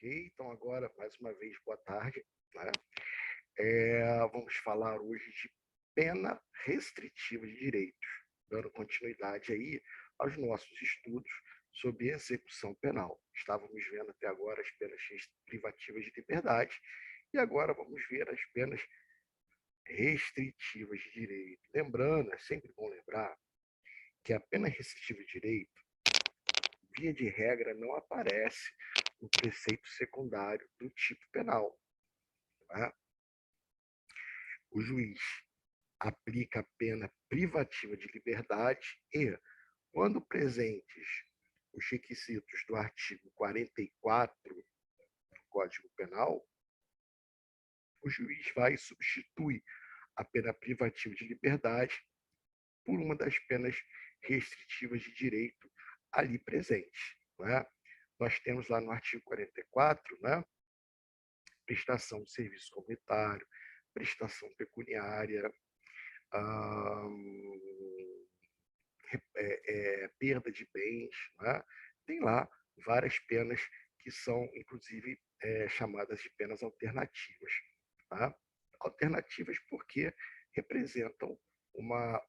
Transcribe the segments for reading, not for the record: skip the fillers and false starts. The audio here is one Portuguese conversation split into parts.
Ok? Então, agora, mais uma vez, boa tarde. Né? Vamos falar hoje de pena restritiva de direitos, dando continuidade aí aos nossos estudos sobre execução penal. Estávamos vendo até agora as penas privativas de liberdade e agora vamos ver as penas restritivas de direito. Lembrando, é sempre bom lembrar que a pena restritiva de direito, via de regra, não aparece no preceito secundário do tipo penal. Né? O juiz aplica a pena privativa de liberdade e, quando presentes os requisitos do artigo 44 do Código Penal, o juiz vai e substitui a pena privativa de liberdade por uma das penas restritivas de direito ali presente. Né? Nós temos lá no artigo 44, né, prestação de serviço comunitário, prestação pecuniária, perda de bens. Né? Tem lá várias penas que são, inclusive, chamadas de penas alternativas. Tá? Alternativas porque representam uma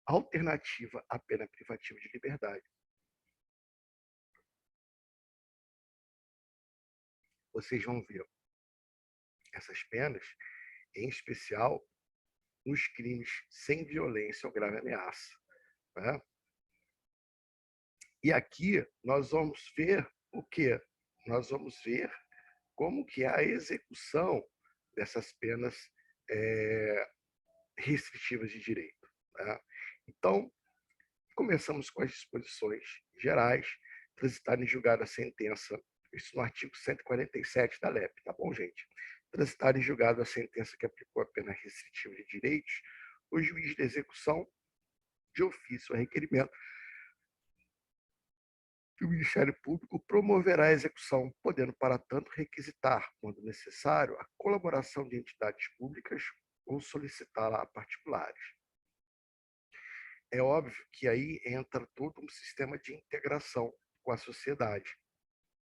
alternativa à pena privativa de liberdade. Vocês vão ver essas penas, em especial, nos crimes sem violência ou grave ameaça. Né? E aqui nós vamos ver o quê? Nós vamos ver como que é a execução dessas penas restritivas de direito. Né? Então, começamos com as disposições gerais, transitar em julgado a sentença, isso no artigo 147 da LEP, tá bom, gente? Transitar em julgado a sentença que aplicou a pena restritiva de direitos, o juiz de execução, de ofício a requerimento, que o Ministério Público promoverá a execução, podendo, para tanto, requisitar, quando necessário, a colaboração de entidades públicas ou solicitá-la a particulares. É óbvio que aí entra todo um sistema de integração com a sociedade.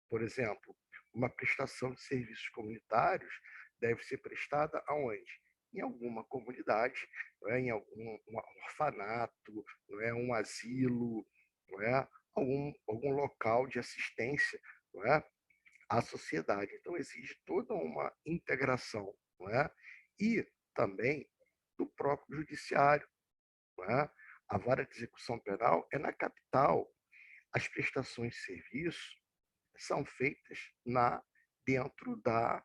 Por exemplo, uma prestação de serviços comunitários deve ser prestada aonde? Em alguma comunidade, não é? Em algum orfanato, não é? Um asilo, não é? Algum local de assistência, não é? À sociedade. Então, exige toda uma integração, não é? E também do próprio judiciário. Não é? A vara de execução penal é na capital. As prestações de serviço são feitas dentro da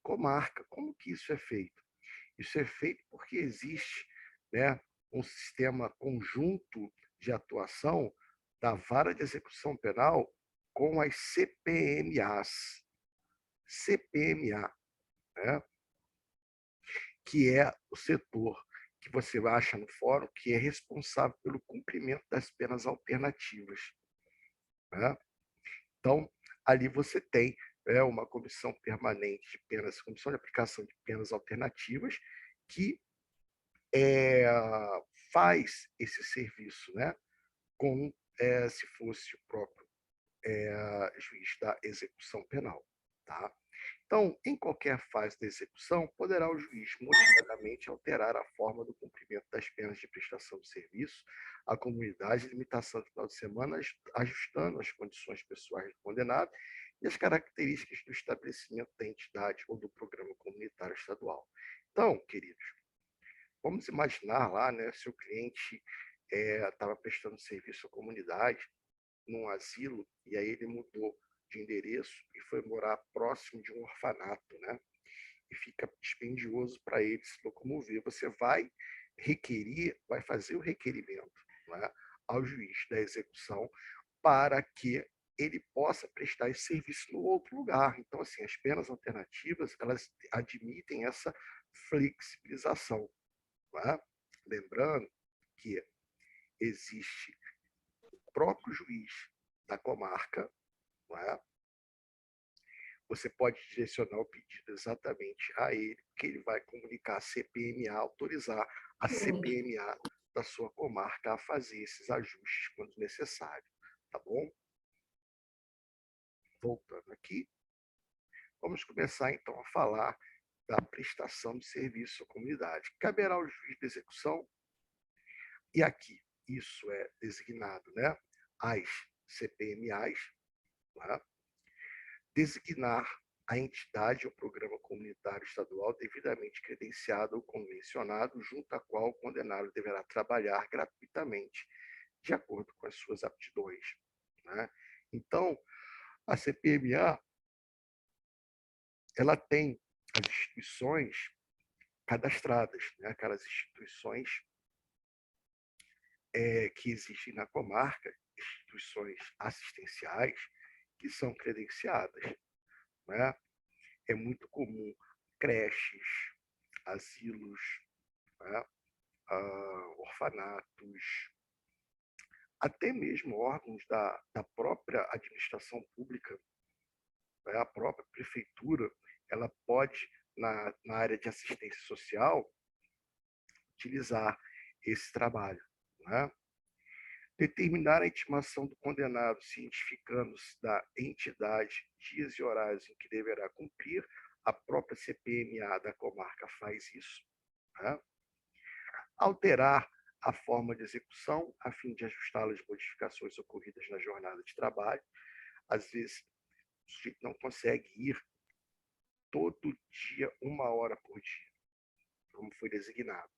comarca. Como que isso é feito? Isso é feito porque existe, né, um sistema conjunto de atuação da vara de execução penal com as CPMAs. CPMA, né, que é o setor que você acha no fórum, que é responsável pelo cumprimento das penas alternativas. Né? Então, ali você tem uma comissão permanente de penas, comissão de aplicação de penas alternativas, que faz esse serviço, né, como se fosse o próprio juiz da execução penal. Tá? Então, em qualquer fase da execução, poderá o juiz motivadamente alterar a forma do cumprimento das penas de prestação de serviço à comunidade, limitação do final de semana, ajustando as condições pessoais do condenado e as características do estabelecimento da entidade ou do programa comunitário estadual. Então, queridos, vamos imaginar lá, né, se o cliente estava prestando serviço à comunidade, num asilo, e aí ele mudou de endereço e foi morar próximo de um orfanato, né? E fica dispendioso para ele se locomover. Você vai vai fazer o requerimento, né, ao juiz da execução para que ele possa prestar esse serviço no outro lugar. Então, assim, as penas alternativas, elas admitem essa flexibilização. Né? Lembrando que existe o próprio juiz da comarca. Não é? Você pode direcionar o pedido exatamente a ele, que ele vai comunicar a CPMA, autorizar a CPMA da sua comarca a fazer esses ajustes quando necessário. Tá bom? Voltando aqui. Vamos começar, então, a falar da prestação de serviço à comunidade. Caberá ao juiz de execução, e aqui isso é designado, né, as CPMAs, né, designar a entidade ou programa comunitário estadual devidamente credenciado ou convencionado, junto à qual o condenado deverá trabalhar gratuitamente, de acordo com as suas aptidões, né? Então, a CPMA, ela tem as instituições cadastradas, né? Aquelas instituições que existem na comarca, instituições assistenciais, que são credenciadas, né? É muito comum creches, asilos, né? Orfanatos, até mesmo órgãos da própria administração pública, né? A própria prefeitura, ela pode, na área de assistência social, utilizar esse trabalho, né? Determinar a intimação do condenado, cientificando-se da entidade, dias e horários em que deverá cumprir, a própria CPMA da comarca faz isso, né? Alterar a forma de execução, a fim de ajustá-la às modificações ocorridas na jornada de trabalho. Às vezes, o sujeito não consegue ir todo dia, 1 hora por dia, como foi designado,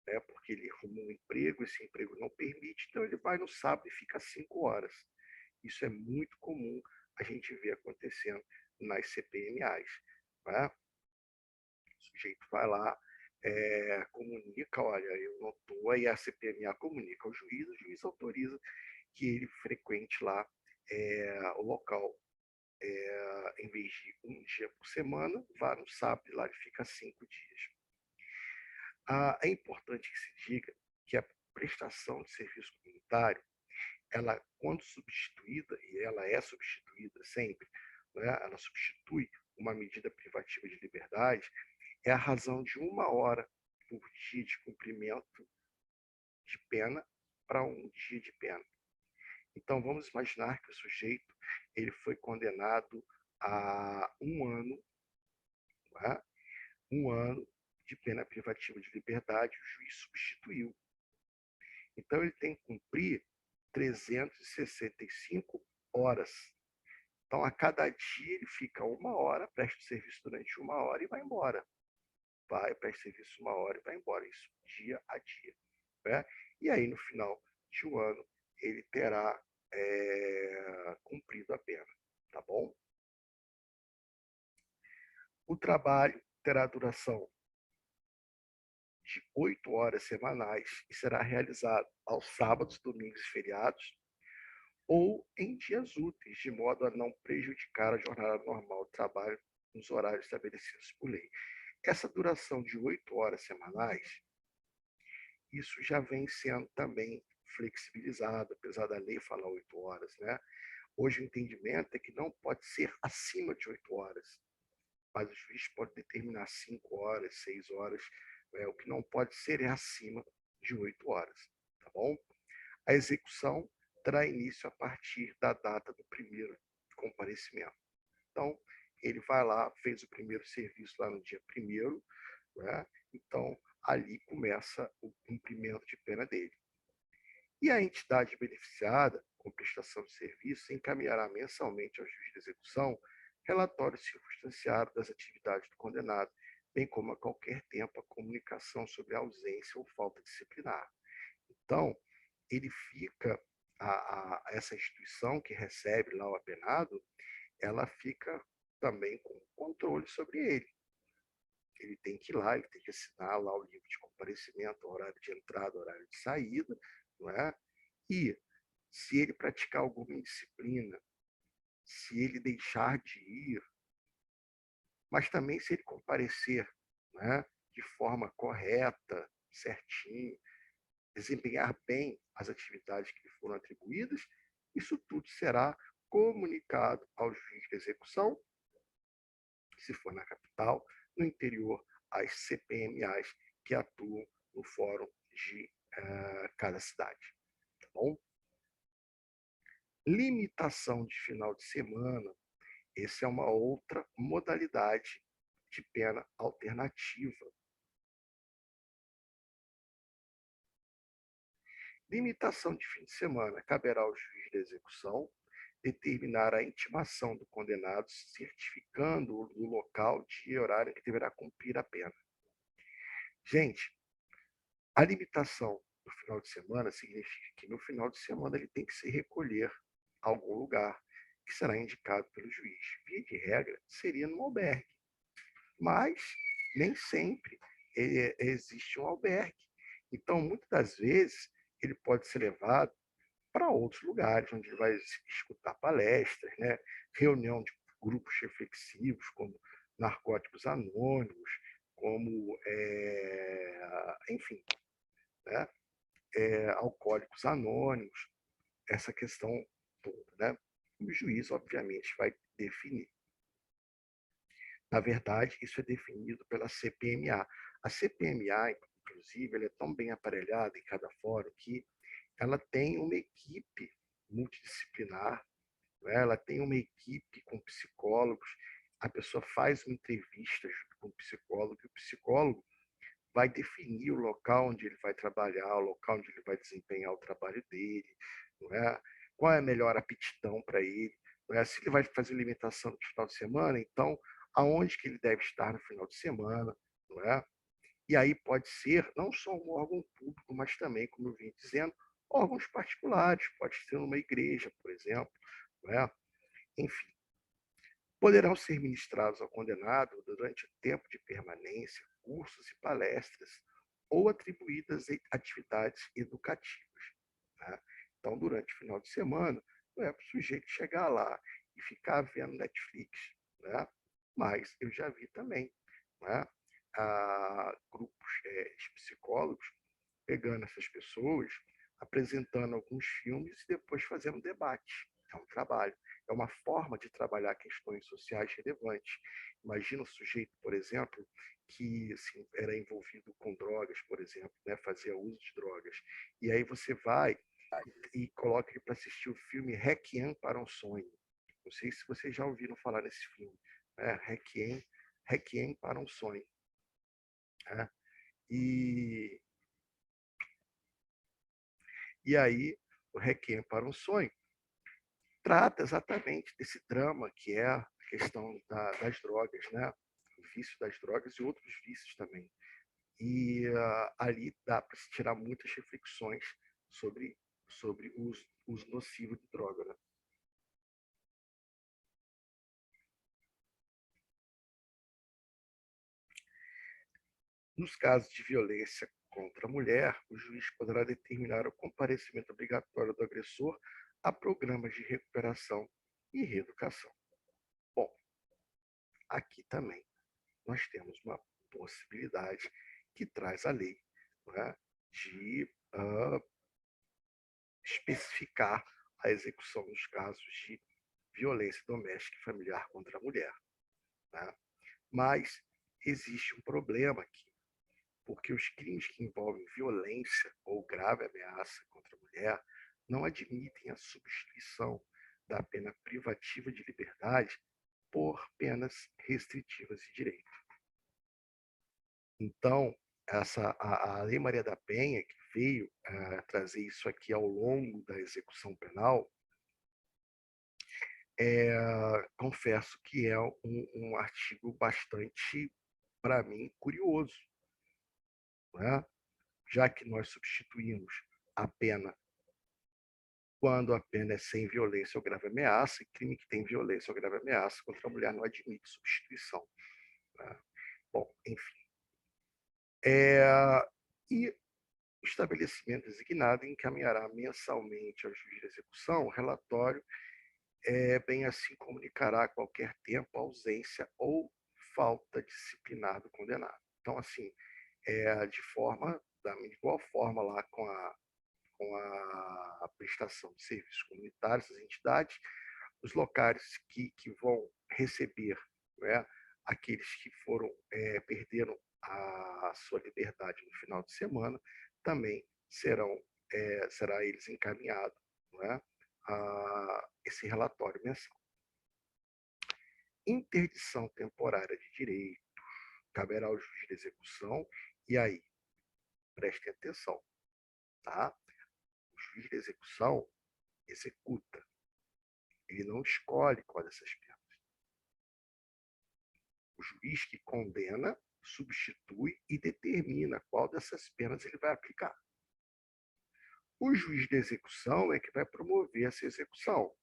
né? Porque ele arrumou um emprego, esse emprego não permite, então ele vai no sábado e fica 5 horas. Isso é muito comum a gente ver acontecendo nas CPMAs, né? O sujeito vai lá, comunica, olha, eu não estou, aí a CPMA comunica ao juiz, o juiz autoriza que ele frequente lá o local. Em vez de um dia por semana, vá no sábado e lá ele fica 5 dias. É importante que se diga que a prestação de serviço comunitário, ela, quando substituída, e ela é substituída sempre, né, ela substitui uma medida privativa de liberdade, é a razão de 1 hora por dia de cumprimento de pena para um dia de pena. Então, vamos imaginar que o sujeito ele foi condenado a 1 ano, né? 1 ano de pena privativa de liberdade, o juiz substituiu. Então, ele tem que cumprir 365 horas. Então, a cada dia, ele fica 1 hora, presta o serviço durante 1 hora e vai embora. Vai, presta serviço 1 hora e vai embora. Isso dia a dia, né? E aí, no final de 1 ano, ele terá cumprido a pena, tá bom? O trabalho terá duração de 8 horas semanais e será realizado aos sábados, domingos e feriados ou em dias úteis, de modo a não prejudicar a jornada normal de trabalho nos horários estabelecidos por lei. Essa duração de 8 horas semanais, isso já vem sendo também flexibilizado, apesar da lei falar 8 horas, né? Hoje o entendimento é que não pode ser acima de 8 horas, mas o juiz pode determinar 5 horas, 6 horas, o que não pode ser é acima de 8 horas, tá bom? A execução terá início a partir da data do primeiro comparecimento. Então, ele vai lá, fez o primeiro serviço lá no dia 1º, né? Então, ali começa o cumprimento de pena dele. E a entidade beneficiada, com prestação de serviço, encaminhará mensalmente ao juiz de execução relatório circunstanciado das atividades do condenado, bem como a qualquer tempo a comunicação sobre a ausência ou falta disciplinar. Então, ele fica, essa instituição que recebe lá o apenado, ela fica também com controle sobre ele. Ele tem que ir lá, ele tem que assinar lá o livro de comparecimento, horário de entrada, horário de saída, não é? E se ele praticar alguma indisciplina, se ele deixar de ir, mas também se ele comparecer, né, de forma correta, certinho, desempenhar bem as atividades que lhe foram atribuídas, isso tudo será comunicado ao juiz de execução, se for na capital, no interior, às CPMAs que atuam no fórum de cada cidade. Tá bom? Limitação de final de semana Essa é uma outra modalidade de pena alternativa. Limitação de fim de semana. Caberá ao juiz da execução determinar a intimação do condenado, certificando o local, dia e horário em que deverá cumprir a pena. Gente, a limitação do final de semana significa que no final de semana ele tem que se recolher a algum lugar que será indicado pelo juiz. Via de regra, seria no albergue, mas nem sempre existe um albergue. Então, muitas das vezes, ele pode ser levado para outros lugares, onde ele vai escutar palestras, né? Reunião de grupos reflexivos, como Narcóticos Anônimos, como, enfim, né? Alcoólicos Anônimos, essa questão toda. Né? O juiz, obviamente, vai definir. Na verdade, isso é definido pela CPMA. A CPMA, inclusive, ela é tão bem aparelhada em cada fórum que ela tem uma equipe multidisciplinar, né? Ela tem uma equipe com psicólogos, a pessoa faz uma entrevista junto com o psicólogo, e o psicólogo vai definir o local onde ele vai trabalhar, o local onde ele vai desempenhar o trabalho dele, não é? Qual é a melhor aptidão para ele, não é? Se ele vai fazer alimentação no final de semana, então aonde que ele deve estar no final de semana, não é? E aí pode ser não só um órgão público, mas também, como eu vim dizendo, órgãos particulares, pode ser uma igreja, por exemplo, não é? Enfim, poderão ser ministrados ao condenado, durante o tempo de permanência, cursos e palestras ou atribuídas atividades educativas. Né? Então, durante o final de semana, não é para o sujeito chegar lá e ficar vendo Netflix. Né? Mas eu já vi também, né? Grupos de psicólogos pegando essas pessoas, apresentando alguns filmes e depois fazendo debate. É um trabalho, é uma forma de trabalhar questões sociais relevantes. Imagina o sujeito, por exemplo, que assim, era envolvido com drogas, por exemplo, né, fazia uso de drogas. E aí você vai e coloca ele para assistir o filme Requiem para um Sonho. Não sei se vocês já ouviram falar nesse filme. Né? Requiem para um Sonho. Né? E E aí, o Requiem para um Sonho trata exatamente desse drama que é a questão das drogas, né? O vício das drogas e outros vícios também. E ali dá para se tirar muitas reflexões sobre o uso nocivo de droga. Né? Nos casos de violência contra a mulher, o juiz poderá determinar o comparecimento obrigatório do agressor a programas de recuperação e reeducação. Bom, aqui também nós temos uma possibilidade que traz a lei, né, de especificar a execução dos casos de violência doméstica e familiar contra a mulher. Né? Mas existe um problema aqui, porque os crimes que envolvem violência ou grave ameaça contra a mulher não admitem a substituição da pena privativa de liberdade por penas restritivas de direito. Então, a Lei Maria da Penha, que veio trazer isso aqui ao longo da execução penal, confesso que é um artigo bastante, para mim, curioso, né? Já que nós substituímos a pena quando a pena é sem violência ou grave ameaça, e crime que tem violência ou grave ameaça contra a mulher não admite substituição. Né? Bom, enfim. E o estabelecimento designado encaminhará mensalmente ao juiz de execução o relatório, bem assim comunicará a qualquer tempo a ausência ou falta disciplinar do condenado. Então, assim, da igual forma lá com a prestação de serviços comunitários das entidades, os locais que vão receber, né, aqueles que perderam a sua liberdade no final de semana, também será eles encaminhado, né, a esse relatório mensal. interdição temporária de direito, caberá ao juiz de execução, e aí, prestem atenção, tá? O juiz de execução executa, ele não escolhe qual dessas penas. O juiz que condena, substitui e determina qual dessas penas ele vai aplicar. O juiz de execução é que vai promover essa execução.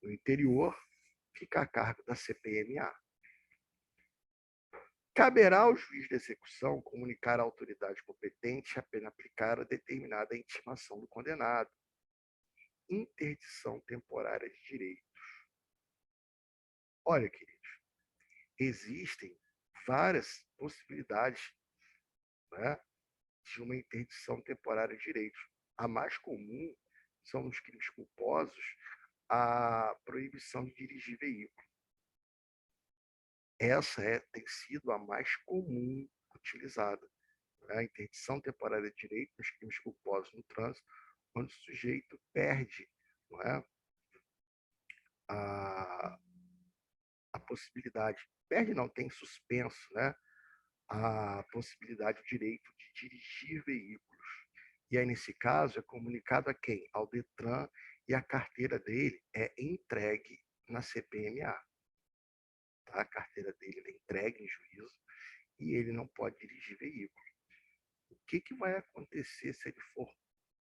No interior, fica a cargo da CPMA. Caberá ao juiz de execução comunicar à autoridade competente a pena aplicada a determinada intimação do condenado. Interdição temporária de direito. Olha, queridos, existem várias possibilidades, né, de uma interdição temporária de direitos. A mais comum são nos crimes culposos a proibição de dirigir veículo. Essa tem sido a mais comum utilizada. A interdição temporária de direito nos crimes culposos no trânsito, onde o sujeito perde, não é, a, a possibilidade, perde não, tem suspenso, né, a possibilidade, o direito de dirigir veículos. E aí, nesse caso, é comunicado a quem? Ao Detran, e a carteira dele é entregue na CPMA. Tá? A carteira dele é entregue em juízo e ele não pode dirigir veículo. O que vai acontecer se ele for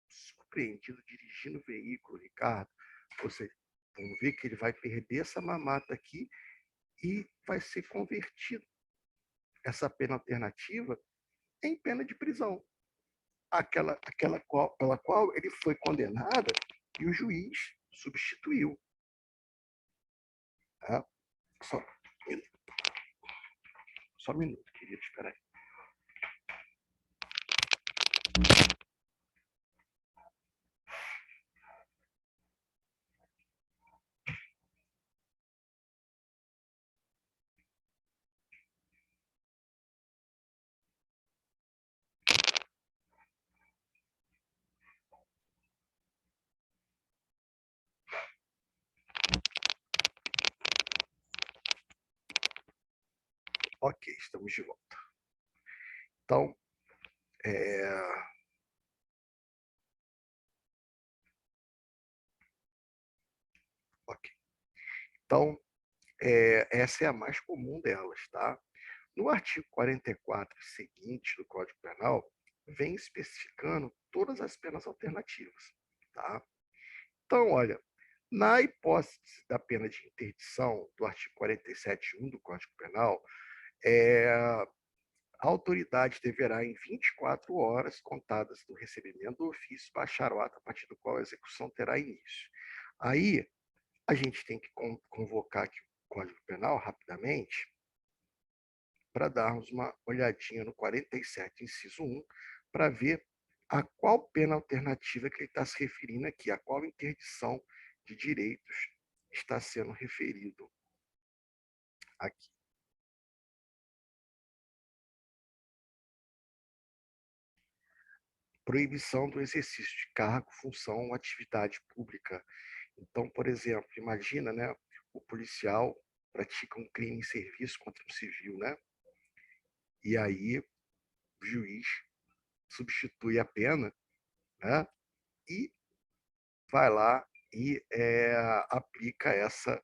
surpreendido dirigindo veículo, Ricardo? Você vamos ver que ele vai perder essa mamata aqui e vai ser convertido essa pena alternativa em pena de prisão. Aquela pela qual ele foi condenado e o juiz substituiu. Tá? Só, só um minuto, querido, espera aí. Ok, estamos de volta. Então, ok. Então, essa é a mais comum delas, tá? No artigo 44 seguinte do Código Penal, vem especificando todas as penas alternativas, tá? Então, olha, na hipótese da pena de interdição do artigo 47.1 do Código Penal, a autoridade deverá, em 24 horas contadas do recebimento do ofício, baixar o ato a partir do qual a execução terá início. Aí, a gente tem que convocar aqui o Código Penal rapidamente para darmos uma olhadinha no 47, inciso 1, para ver a qual pena alternativa que ele está se referindo aqui, a qual interdição de direitos está sendo referido aqui. Proibição do exercício de cargo, função ou atividade pública. Então, por exemplo, imagina, né, o policial pratica um crime em serviço contra um civil, né? E aí o juiz substitui a pena, né? E vai lá e aplica essa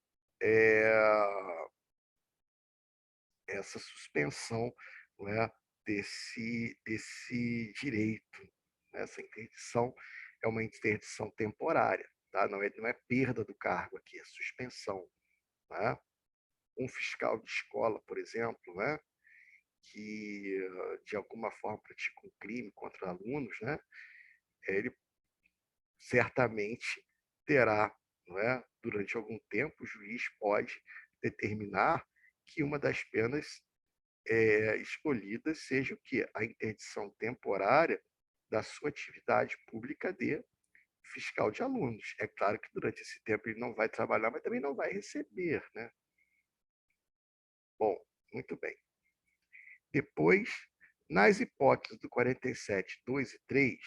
suspensão, né, desse direito. Essa interdição é uma interdição temporária, tá? Não é perda do cargo aqui, é suspensão. Né? Um fiscal de escola, por exemplo, né, que de alguma forma pratica um crime contra alunos, né, ele certamente terá, não é, durante algum tempo, o juiz pode determinar que uma das penas escolhidas seja o quê? A interdição temporária da sua atividade pública de fiscal de alunos. É claro que durante esse tempo ele não vai trabalhar, mas também não vai receber, né? Bom, muito bem. Depois, nas hipóteses do 47, 2 e 3,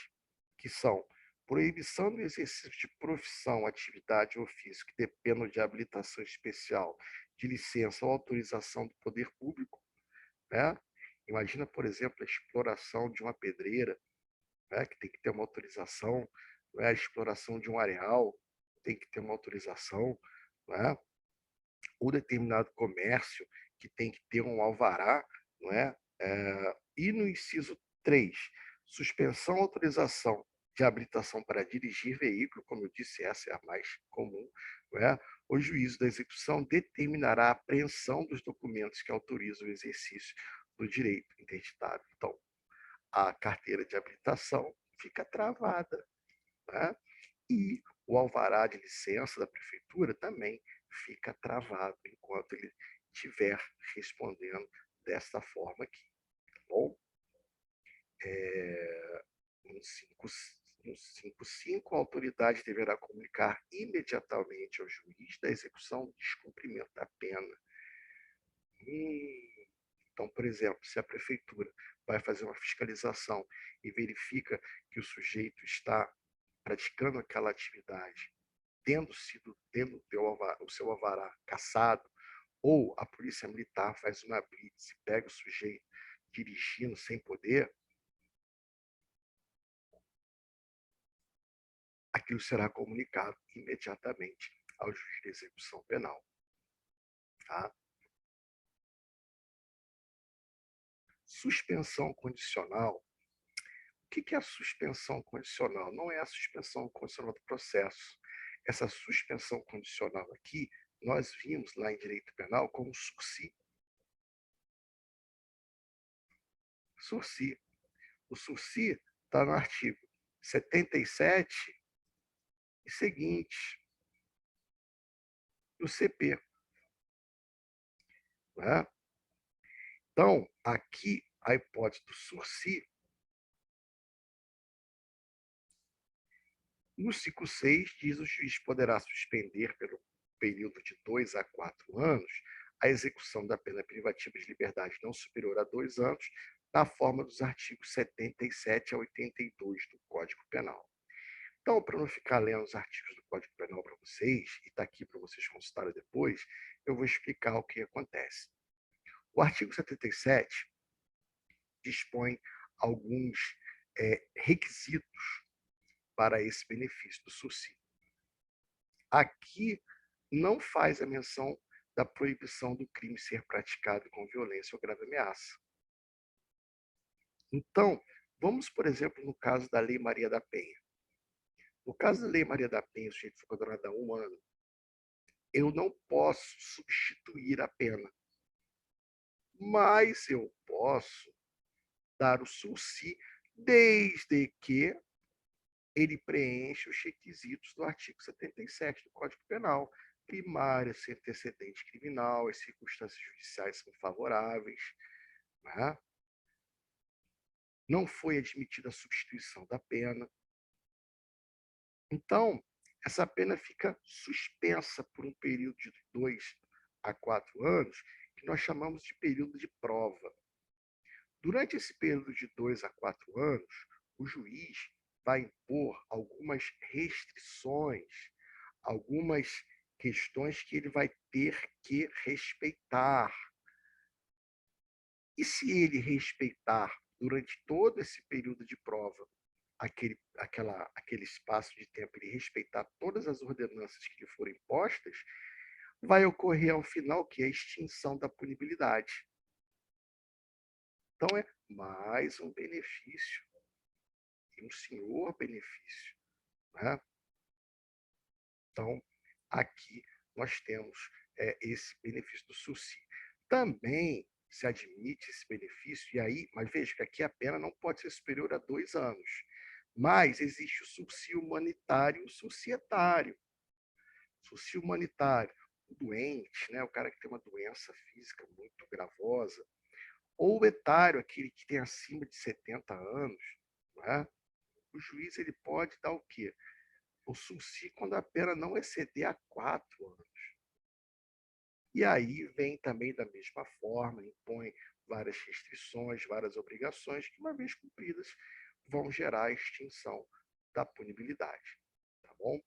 que são proibição do exercício de profissão, atividade ou ofício que dependam de habilitação especial, de licença ou autorização do poder público, né? Imagina, por exemplo, a exploração de uma pedreira, né, que tem que ter uma autorização, né? A exploração de um areal tem que ter uma autorização, né? Ou determinado comércio que tem que ter um alvará, não é? E no inciso 3, suspensão autorização de habilitação para dirigir veículo, como eu disse, essa é a mais comum, não é? O juízo da execução determinará a apreensão dos documentos que autorizam o exercício do direito interditado. Então, a carteira de habilitação fica travada, né? E o alvará de licença da prefeitura também fica travado enquanto ele estiver respondendo desta forma aqui, tá bom? No 5.5, a autoridade deverá comunicar imediatamente ao juiz da execução do descumprimento da pena. Então, por exemplo, se a prefeitura vai fazer uma fiscalização e verifica que o sujeito está praticando aquela atividade, tendo o seu alvará cassado, ou a polícia militar faz uma blitz e pega o sujeito dirigindo sem poder, aquilo será comunicado imediatamente ao juiz de execução penal. Tá? Suspensão condicional. O que é a suspensão condicional? Não é a suspensão condicional do processo. Essa suspensão condicional aqui, nós vimos lá em direito penal como sursi. Sursi. O sursi está no artigo 77 e seguinte do CP. Né? Então, aqui a hipótese do sursi, no 5.6 diz o juiz poderá suspender pelo período de 2 a 4 anos a execução da pena privativa de liberdade não superior a 2 anos, na forma dos artigos 77 a 82 do Código Penal. Então, para não ficar lendo os artigos do Código Penal para vocês, e está aqui para vocês consultarem depois, eu vou explicar o que acontece. O artigo 77 dispõe alguns requisitos para esse benefício do SUSI. Aqui não faz a menção da proibição do crime ser praticado com violência ou grave ameaça. Então, vamos, por exemplo, no caso da Lei Maria da Penha. No caso da Lei Maria da Penha, o sujeito foi condenado a 1 ano, eu não posso substituir a pena, mas eu posso dar o SUSI desde que ele preenche os requisitos do artigo 77 do Código Penal. Primária, sem antecedente criminal, as circunstâncias judiciais são favoráveis, né? Não foi admitida a substituição da pena. Então, essa pena fica suspensa por um período de 2 a 4 anos, que nós chamamos de período de prova. Durante esse período de 2 a 4 anos, o juiz vai impor algumas restrições, algumas questões que ele vai ter que respeitar. E se ele respeitar durante todo esse período de prova, aquele espaço de tempo, ele respeitar todas as ordenanças que lhe forem impostas, vai ocorrer ao final que é a extinção da punibilidade. Então, é mais um benefício, um senhor benefício. Né? Então, aqui nós temos esse benefício do SUSI. Também se admite esse benefício, e aí, mas veja que aqui a pena não pode ser superior a 2 anos. Mas existe o SUSI humanitário e o societário. SUSI humanitário, o doente, né, o cara que tem uma doença física muito gravosa, ou o etário, aquele que tem acima de 70 anos, né? O juiz ele pode dar o quê? O SUSI quando a pena não exceder a 4 anos. E aí vem também da mesma forma, impõe várias restrições, várias obrigações, que, uma vez cumpridas, vão gerar a extinção da punibilidade. Tá bom?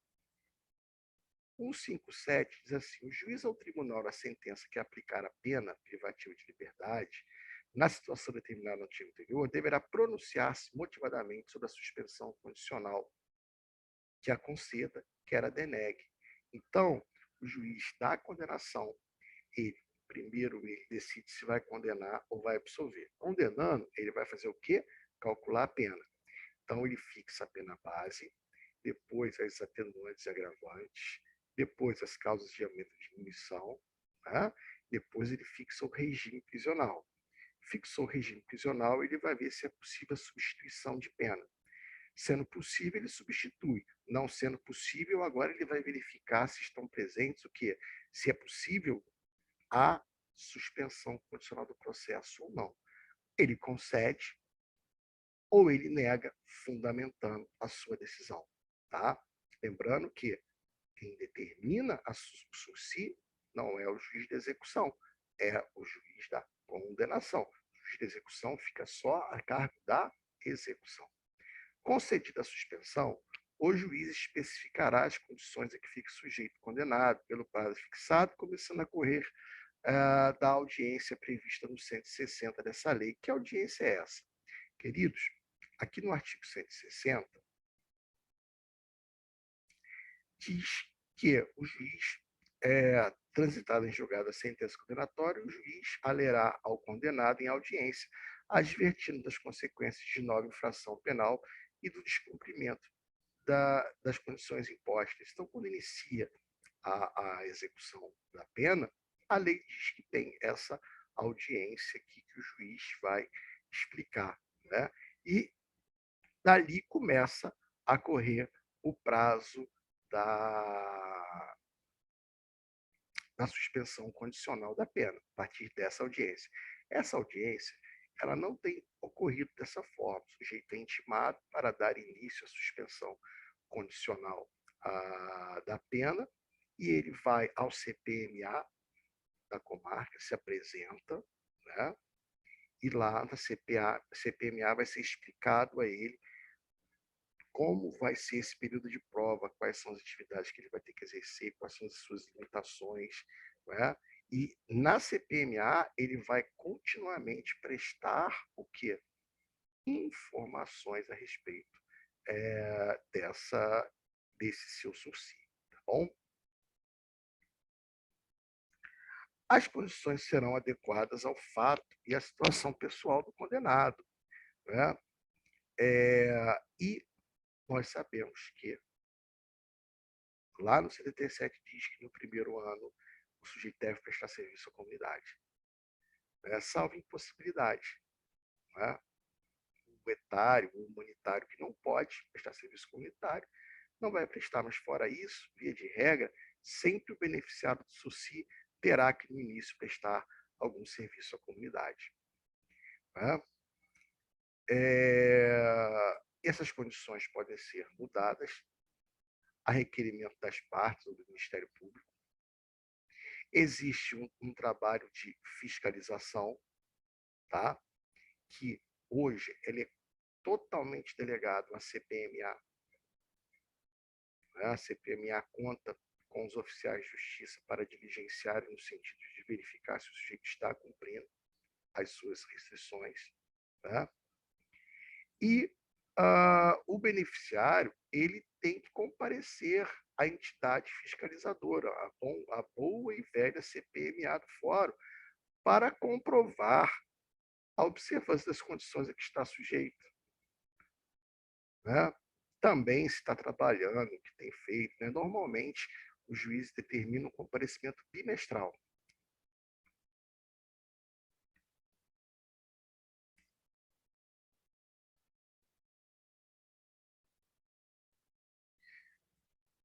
157 diz assim: o juiz ao tribunal da sentença que aplicar a pena privativa de liberdade, na situação determinada no artigo anterior, deverá pronunciar-se motivadamente sobre a suspensão condicional que a conceda, quer a denegue. Então, o juiz da condenação, ele primeiro ele decide se vai condenar ou vai absolver. Condenando, ele vai fazer o quê? Calcular a pena. Então, ele fixa a pena base, depois as atenuantes e agravantes, depois as causas de aumento de diminuição, né? Depois ele fixa o regime prisional. Fixou o regime prisional, ele vai ver se é possível a substituição de pena. Sendo possível, ele substitui. Não sendo possível, agora ele vai verificar se estão presentes o quê? Se é possível a suspensão condicional do processo ou não. Ele concede ou ele nega, fundamentando a sua decisão. Tá? Lembrando que quem determina a sursi não é o juiz de execução, é o juiz da condenação. O juiz de execução fica só a cargo da execução. Concedida a suspensão, o juiz especificará as condições a que fique sujeito o condenado pelo prazo fixado, começando a correr da audiência prevista no 160 dessa lei. Que audiência é essa? Queridos, aqui no artigo 160, diz que o juiz, transitado em julgado a sentença condenatória, o juiz a lerá ao condenado em audiência, advertindo das consequências de nova infração penal e do descumprimento das condições impostas. Então, quando inicia a execução da pena, a lei diz que tem essa audiência aqui que o juiz vai explicar, né? E dali começa a correr o prazo da suspensão condicional da pena, a partir dessa audiência. Essa audiência, ela não tem ocorrido dessa forma. O sujeito é intimado para dar início à suspensão condicional da pena e ele vai ao CPMA da comarca, se apresenta, né? E lá na CPMA vai ser explicado a ele como vai ser esse período de prova, quais são as atividades que ele vai ter que exercer, quais são as suas limitações, né? E na CPMA ele vai continuamente prestar o quê? Informações a respeito desse seu sursi, tá bom? As condições serão adequadas ao fato e à situação pessoal do condenado, né? E nós sabemos que lá no 77 diz que no primeiro ano o sujeito deve prestar serviço à comunidade, né? Salvo impossibilidade, né? O etário, o humanitário que não pode prestar serviço comunitário, não vai prestar, mas fora isso, via de regra, sempre o beneficiário do SUSI terá que no início prestar algum serviço à comunidade, né? Essas condições podem ser mudadas a requerimento das partes ou do Ministério Público. Existe um trabalho de fiscalização, tá? Que hoje ele é totalmente delegado à CPMA. Né? A CPMA conta com os oficiais de justiça para diligenciarem no sentido de verificar se o sujeito está cumprindo as suas restrições. Né? E o beneficiário ele tem que comparecer à entidade fiscalizadora, a boa e velha CPMA do Fórum, para comprovar a observância das condições a que está sujeito. Né? Também se está trabalhando, o que tem feito, né? Normalmente o juiz determina um comparecimento bimestral.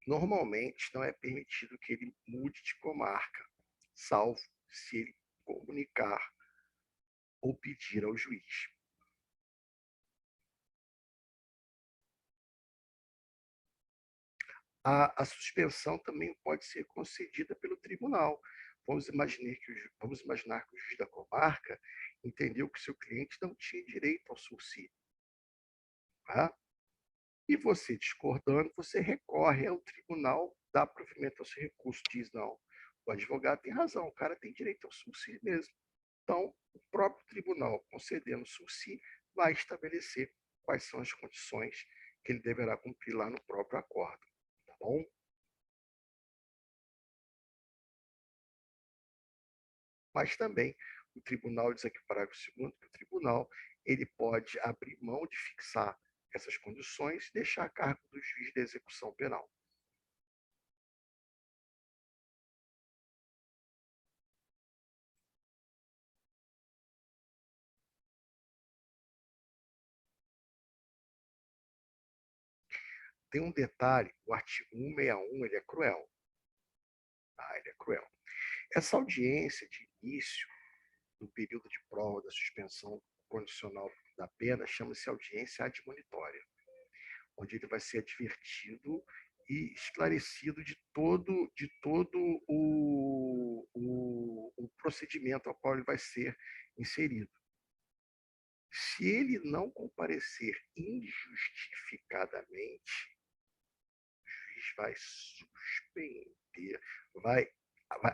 Normalmente não é permitido que ele mude de comarca, salvo se ele comunicar ou pedir ao juiz. A suspensão também pode ser concedida pelo tribunal. Vamos imaginar que o juiz da comarca entendeu que seu cliente não tinha direito ao sursi. Tá? E você discordando, você recorre ao tribunal, dá provimento ao seu recurso, diz não, o advogado tem razão, o cara tem direito ao sursi mesmo. Então, o próprio tribunal, concedendo o sursi, vai estabelecer quais são as condições que ele deverá cumprir lá no próprio acordo, tá bom? Mas também o tribunal, diz aqui o parágrafo 2º, que o tribunal ele pode abrir mão de fixar essas condições e deixar a cargo do juiz de execução penal. Tem um detalhe, o artigo 161 ele é cruel. Tá? Ele é cruel. Essa audiência de início do período de prova da suspensão condicional da pena chama-se audiência admonitória, onde ele vai ser advertido e esclarecido de todo o procedimento ao qual ele vai ser inserido. Se ele não comparecer injustificadamente, o juiz vai suspender, vai,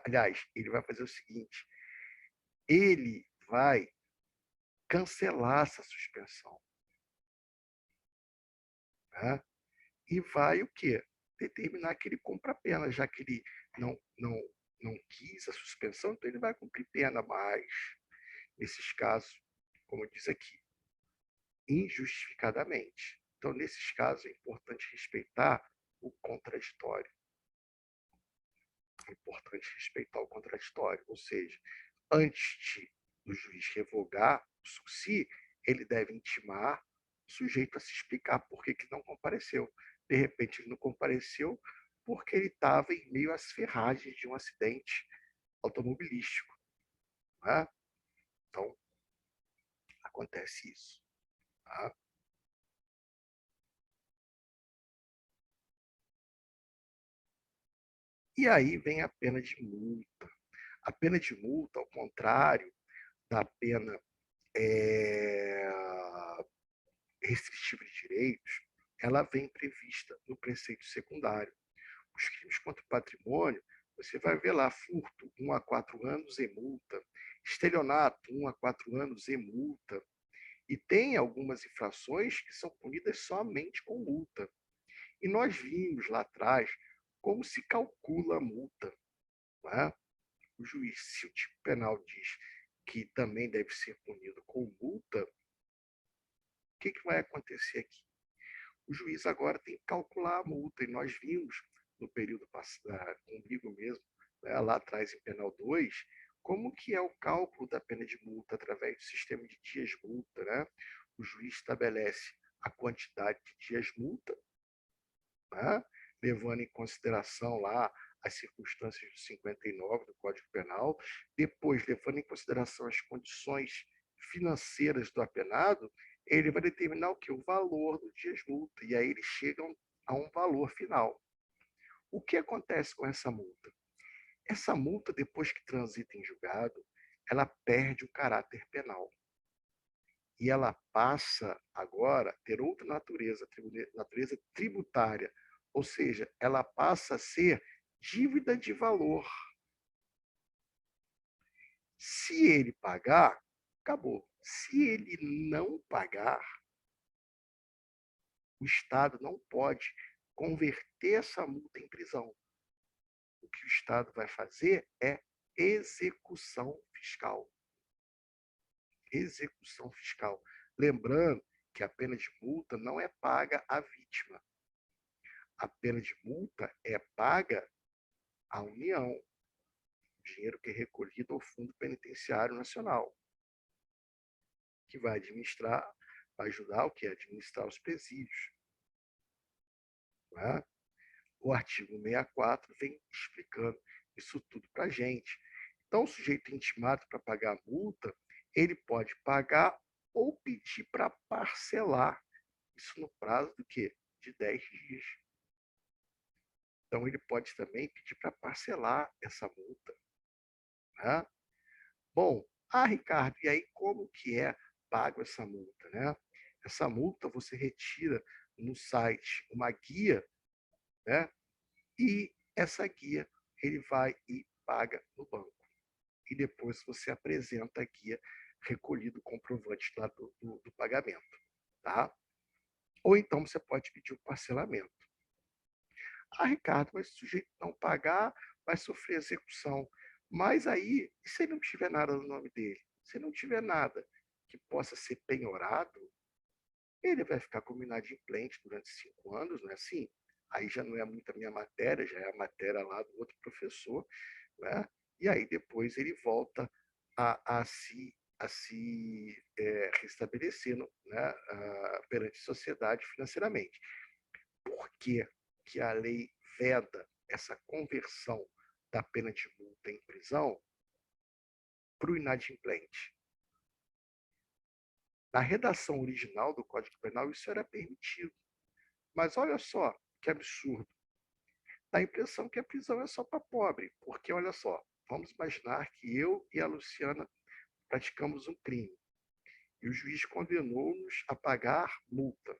aliás, ele vai fazer o seguinte, ele vai cancelar essa suspensão, né? E vai o quê? Determinar que ele cumpra a pena, já que ele não quis a suspensão, então ele vai cumprir pena, mas nesses casos, como diz aqui, injustificadamente. Então, nesses casos, é importante respeitar o contraditório. É importante respeitar o contraditório, ou seja, antes do juiz revogar o sursi, ele deve intimar o sujeito a se explicar por que não compareceu. De repente, ele não compareceu porque ele estava em meio às ferragens de um acidente automobilístico. Né? Então, acontece isso. Tá? E aí vem a pena de multa. A pena de multa, ao contrário da pena restritiva de direitos, ela vem prevista no preceito secundário. Os crimes contra o patrimônio, você vai ver lá, furto, 1 a 4 anos e multa, estelionato, 1 a 4 anos e multa, e tem algumas infrações que são punidas somente com multa. E nós vimos lá atrás como se calcula a multa. Não é? O juiz, se o tipo penal diz que também deve ser punido com multa, o que vai acontecer aqui? O juiz agora tem que calcular a multa, e nós vimos no período passado, comigo mesmo, né, lá atrás em Penal 2, como que é o cálculo da pena de multa através do sistema de dias-multa. Né? O juiz estabelece a quantidade de dias-multa, né, levando em consideração lá as circunstâncias do 59 do Código Penal, depois levando em consideração as condições financeiras do apenado, ele vai determinar o que? O valor do dias-multa, e aí eles chegam a um valor final. O que acontece com essa multa? Essa multa, depois que transita em julgado, ela perde o caráter penal. E ela passa agora a ter outra natureza, natureza tributária, ou seja, ela passa a ser dívida de valor. Se ele pagar, acabou. Se ele não pagar, o Estado não pode converter essa multa em prisão. O que o Estado vai fazer é execução fiscal. Execução fiscal. Lembrando que a pena de multa não é paga à vítima. A pena de multa é paga à União, dinheiro que é recolhido ao Fundo Penitenciário Nacional, que vai administrar, vai ajudar o que? Administrar os presídios. Né? O artigo 64 vem explicando isso tudo para a gente. Então, o sujeito intimado para pagar a multa, ele pode pagar ou pedir para parcelar. Isso no prazo do quê? De 10 dias. Então, ele pode também pedir para parcelar essa multa. Né? Bom, Ricardo, e aí como que é pago essa multa, né? Essa multa você retira no site uma guia, né? E essa guia ele vai e paga no banco. E depois você apresenta a guia recolhido o comprovante lá do pagamento, tá? Ou então você pode pedir o parcelamento. Ah, Ricardo, mas se o sujeito não pagar, vai sofrer execução. Mas aí, e se ele não tiver nada no nome dele? Se não tiver nada que possa ser penhorado, ele vai ficar como inadimplente durante 5 anos, não é assim? Aí já não é muito a minha matéria, já é a matéria lá do outro professor, né? E aí depois ele volta a se restabelecer, né, perante a sociedade financeiramente. Por que que a lei veda essa conversão da pena de multa em prisão para o inadimplente? Na redação original do Código Penal, isso era permitido. Mas olha só que absurdo. Dá a impressão que a prisão é só para pobre, porque olha só, vamos imaginar que eu e a Luciana praticamos um crime e o juiz condenou-nos a pagar multa.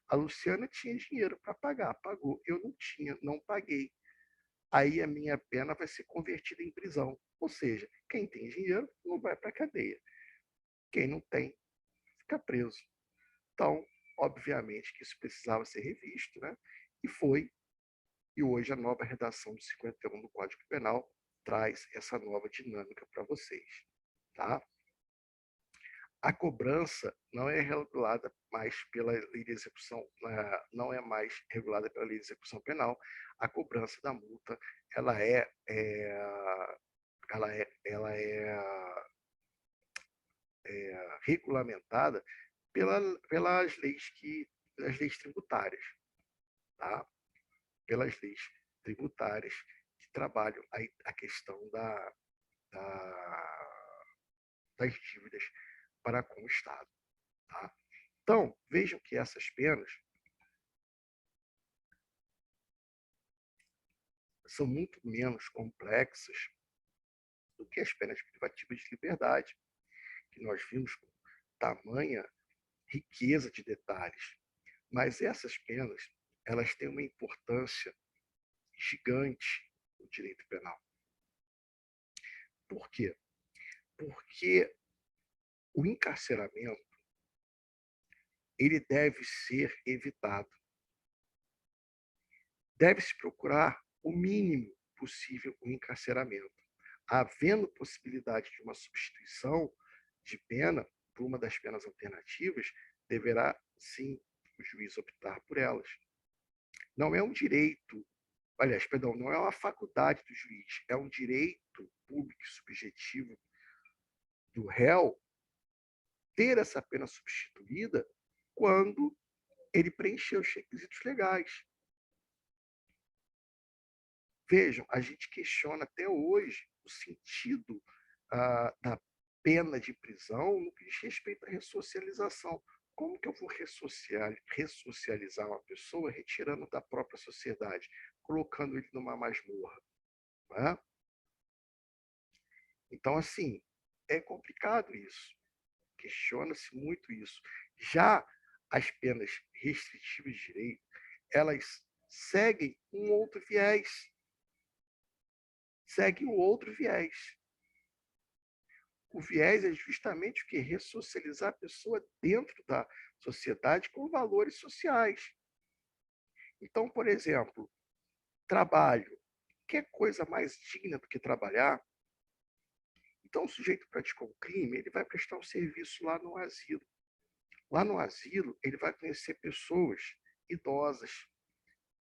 A Luciana tinha dinheiro para pagar, pagou. Eu não tinha, não paguei. Aí a minha pena vai ser convertida em prisão. Ou seja, quem tem dinheiro não vai para a cadeia. Quem não tem, fica preso. Então, obviamente que isso precisava ser revisto, né? E foi. E hoje a nova redação do 51 do Código Penal traz essa nova dinâmica para vocês, tá? A cobrança não é regulada mais pela lei de execução, não é mais regulada pela lei de execução penal. A cobrança da multa, ela é regulamentada pelas leis tributárias, tá? Pelas leis tributárias que trabalham a questão da, das dívidas para com o Estado, tá? Então, vejam que essas penas são muito menos complexas do que as penas privativas de liberdade, que nós vimos com tamanha riqueza de detalhes. Mas essas penas, elas têm uma importância gigante no direito penal. Por quê? Porque o encarceramento ele deve ser evitado. Deve-se procurar o mínimo possível o encarceramento. Havendo possibilidade de uma substituição de pena por uma das penas alternativas, deverá sim o juiz optar por elas. Não é um direito, aliás, perdão, não é uma faculdade do juiz, é um direito público e subjetivo do réu ter essa pena substituída quando ele preencher os requisitos legais. Vejam, a gente questiona até hoje o sentido da pena de prisão no que diz respeito à ressocialização. Como que eu vou ressocializar uma pessoa retirando da própria sociedade, colocando ele numa masmorra? Não é? Então, assim, é complicado isso. Questiona-se muito isso. Já as penas restritivas de direito, elas seguem um outro viés. Seguem um outro viés. O viés é justamente o que? Ressocializar a pessoa dentro da sociedade com valores sociais. Então, por exemplo, trabalho. Quer coisa mais digna do que trabalhar? Então, o sujeito praticou um crime, ele vai prestar um serviço lá no asilo. Lá no asilo, ele vai conhecer pessoas idosas,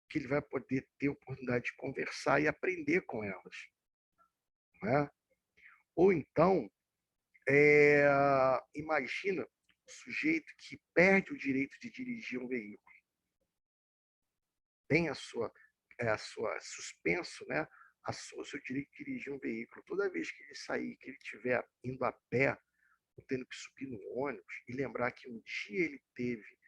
que ele vai poder ter oportunidade de conversar e aprender com elas. Não é? Ou então, imagina o sujeito que perde o direito de dirigir um veículo, tem a sua suspenso, né? O seu direito de dirigir um veículo. Toda vez que ele sair, que ele estiver indo a pé, ou tendo que subir no ônibus, e lembrar que um dia ele teve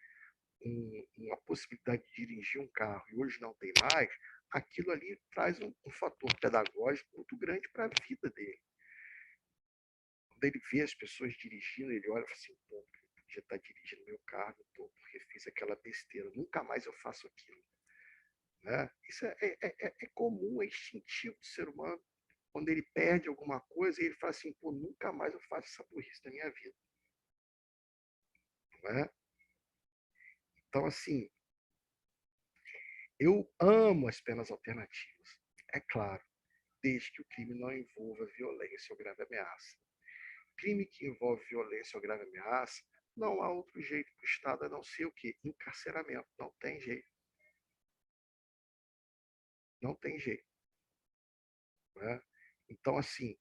uma possibilidade de dirigir um carro e hoje não tem mais, aquilo ali traz um fator pedagógico muito grande para a vida dele. Quando ele vê as pessoas dirigindo, ele olha e fala assim, pô, dia estar dirigindo meu carro, eu tô, porque fiz aquela besteira, nunca mais eu faço aquilo. Né? Isso é comum, é instintivo do ser humano. Quando ele perde alguma coisa, ele fala assim, pô, nunca mais eu faço essa burrice na minha vida. Não é? Então, assim, eu amo as penas alternativas. É claro, desde que o crime não envolva violência ou grave ameaça. Crime que envolve violência ou grave ameaça, não há outro jeito para o Estado a não ser o quê? Encarceramento. Não tem jeito. Não tem jeito. Né? Então, assim,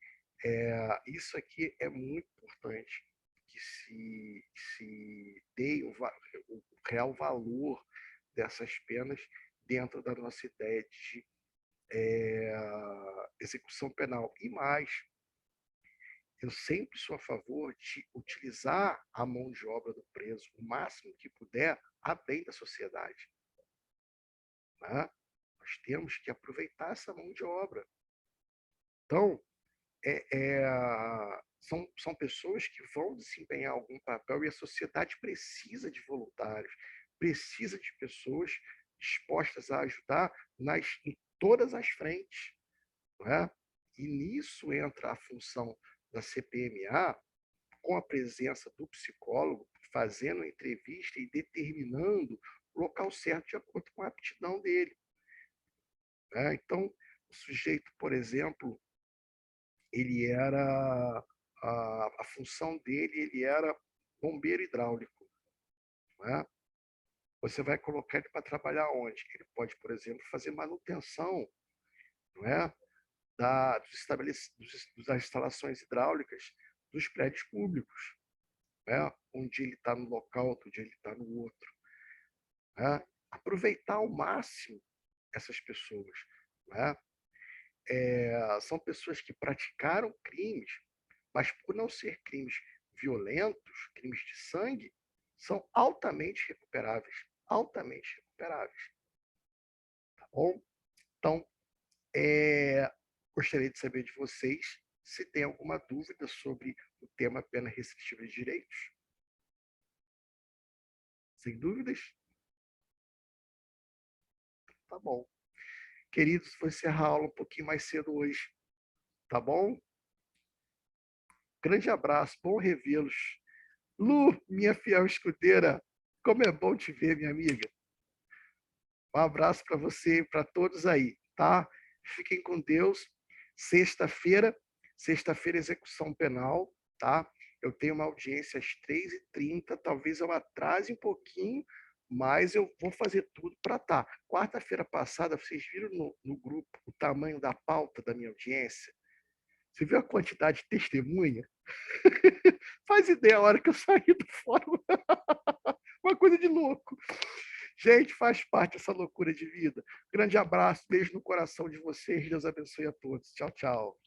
isso aqui é muito importante que se dê o real valor dessas penas dentro da nossa ideia de execução penal. E mais, eu sempre sou a favor de utilizar a mão de obra do preso o máximo que puder a bem da sociedade. Né? Nós temos que aproveitar essa mão de obra. Então, são pessoas que vão desempenhar algum papel e a sociedade precisa de voluntários, precisa de pessoas dispostas a ajudar em todas as frentes. Não é? E nisso entra a função da CPMA, com a presença do psicólogo, fazendo a entrevista e determinando o local certo de acordo com a aptidão dele. Né? Então, o sujeito, por exemplo, ele era a função dele, ele era bombeiro hidráulico. Né? Você vai colocar ele para trabalhar onde? Ele pode, por exemplo, fazer manutenção, não é? Das instalações hidráulicas dos prédios públicos. Né? Um dia ele está no local, outro dia ele está no outro. Né? Aproveitar ao máximo essas pessoas. Né? São pessoas que praticaram crimes, mas por não ser crimes violentos, crimes de sangue, são altamente recuperáveis. Altamente recuperáveis. Tá bom? Então, gostaria de saber de vocês se tem alguma dúvida sobre o tema pena restritiva de direitos. Sem dúvidas? Tá bom. Queridos, vou encerrar a aula um pouquinho mais cedo hoje. Tá bom? Grande abraço, bom revê-los. Lu, minha fiel escudeira, como é bom te ver, minha amiga. Um abraço para você e para todos aí, tá? Fiquem com Deus. Sexta-feira, execução penal, tá? Eu tenho uma audiência às 3h30, talvez eu atrase um pouquinho, mas eu vou fazer tudo para estar. Quarta-feira passada, vocês viram no grupo o tamanho da pauta da minha audiência? Você viu a quantidade de testemunha? Faz ideia a hora que eu saí do fórum. Uma coisa de louco. Gente, faz parte dessa loucura de vida. Grande abraço, beijo no coração de vocês. Deus abençoe a todos. Tchau, tchau.